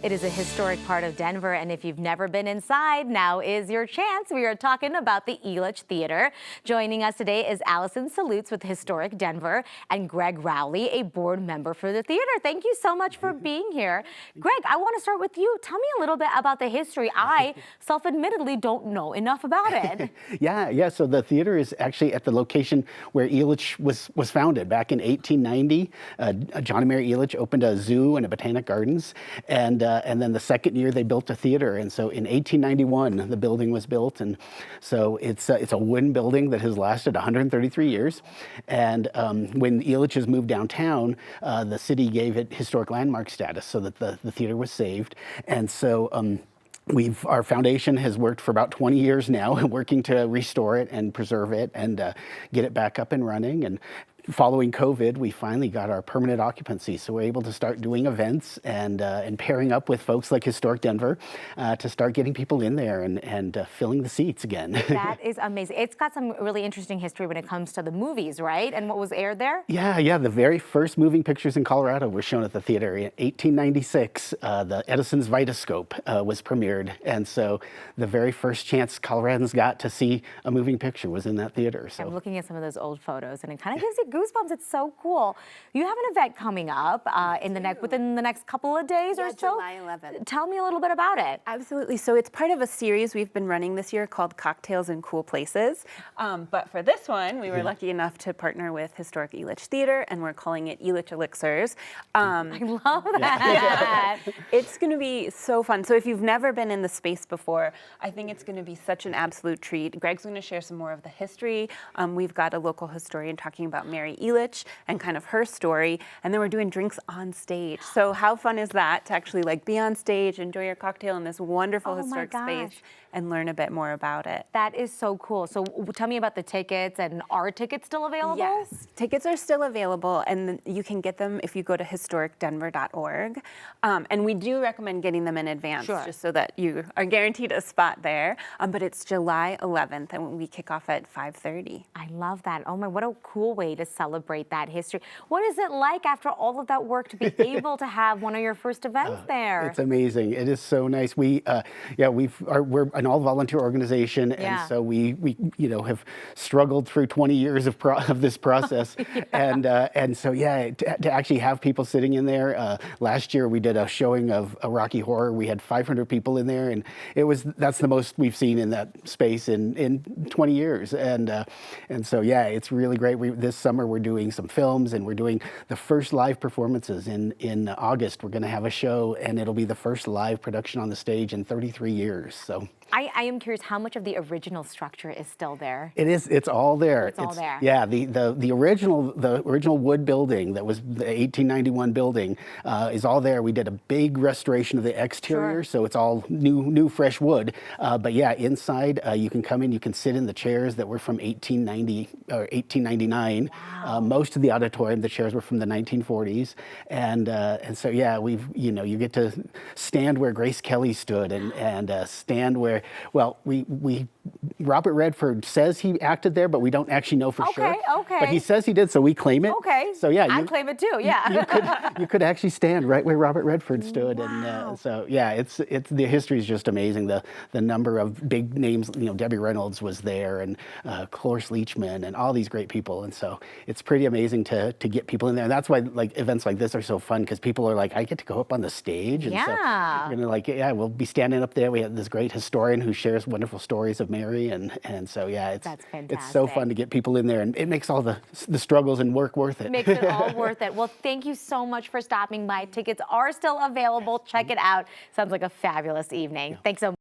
It is a historic part of Denver, and if you've never been inside, now is your chance. We are talking about the Elitch Theater. Joining us today is Alison Salutz with Historic Denver and Greg Rowley, a board member for the theater. Thank you so much for being here. Greg, I want to start with you. Tell me a little bit about the history. I self-admittedly don't know enough about it. Yeah. So the theater is actually at the location where Elitch was founded back in 1890. John and Mary Elitch opened a zoo and a botanic gardens, and then the second year they built a theater. And so in 1891 the building was built, and so it's a wooden building that has lasted 133 years. And when Elitch's moved downtown, the city gave it historic landmark status so that the theater was saved. And so our foundation has worked for about 20 years now, working to restore it and preserve it and get it back up and running. And following COVID, we finally got our permanent occupancy, so we're able to start doing events and pairing up with folks like Historic Denver to start getting people in there and filling the seats again. That is amazing. It's got some really interesting history when it comes to the movies, right? And what was aired there? Yeah. The very first moving pictures in Colorado were shown at the theater in 1896. The Edison's Vitascope was premiered, and so the very first chance Coloradans got to see a moving picture was in that theater. So I'm looking at some of those old photos, and it kind of gives you goosebumps. It's so cool. You have an event coming up within the next couple of days or so. July 11th. Tell me a little bit about it. Absolutely. So it's part of a series we've been running this year called Cocktails in Cool Places. But for this one, we were lucky enough to partner with Historic Elitch Theater, and we're calling it Elitch Elixirs. I love that. It's going to be so fun. So if you've never been in the space before, I think it's going to be such an absolute treat. Greg's going to share some more of the history. We've got a local historian talking about Mary Elitch and kind of her story, and then we're doing drinks on stage. So how fun is that to actually be on stage, enjoy your cocktail in this wonderful historic space, and learn a bit more about it. That is so cool. So tell me about the tickets, and are tickets still available? Yes, tickets are still available, and you can get them if you go to historicdenver.org. And we do recommend getting them in advance, just so that you are guaranteed a spot there. But it's July 11th, and we kick off at 5:30. I love that. Oh my, what a cool way to celebrate that history. What is it like after all of that work to be able to have one of your first events there? It's amazing. It is so nice. We're an all-volunteer organization, and so we have struggled through 20 years of this process, and so to actually have people sitting in there. Last year we did a showing of a Rocky Horror. We had 500 people in there, and that's the most we've seen in that space in 20 years, and so it's really great. This summer we're doing some films, and we're doing the first live performances in August. We're going to have a show, and it'll be the first live production on the stage in 33 years. So I am curious, how much of the original structure is still there? It is. It's all there. It's all there. Yeah. The original wood building that was the 1891 building is all there. We did a big restoration of the exterior, so it's all new fresh wood. But inside you can come in. You can sit in the chairs that were from 1890 or 1899. Wow. Most of the auditorium, the chairs were from the 1940s, and so you get to stand where Grace Kelly stood and stand where. Well, Robert Redford says he acted there, but we don't actually know for sure. Okay. But he says he did, so we claim it. Okay. So I claim it too. Yeah. You could actually stand right where Robert Redford stood, Wow. and so it's the history is just amazing. The number of big names. Debbie Reynolds was there, and Cloris Leachman, and all these great people, and so it's pretty amazing to get people in there. And that's why events like this are so fun, because people are like, I get to go up on the stage, and so we're gonna we'll be standing up there. We have this great historian who shares wonderful stories of Mary, and so that's fantastic. It's so fun to get people in there, and it makes all the struggles and work worth it. Makes it all worth it. Well, thank you so much for stopping by. Tickets are still available. Check it out. Sounds like a fabulous evening. Thanks so much.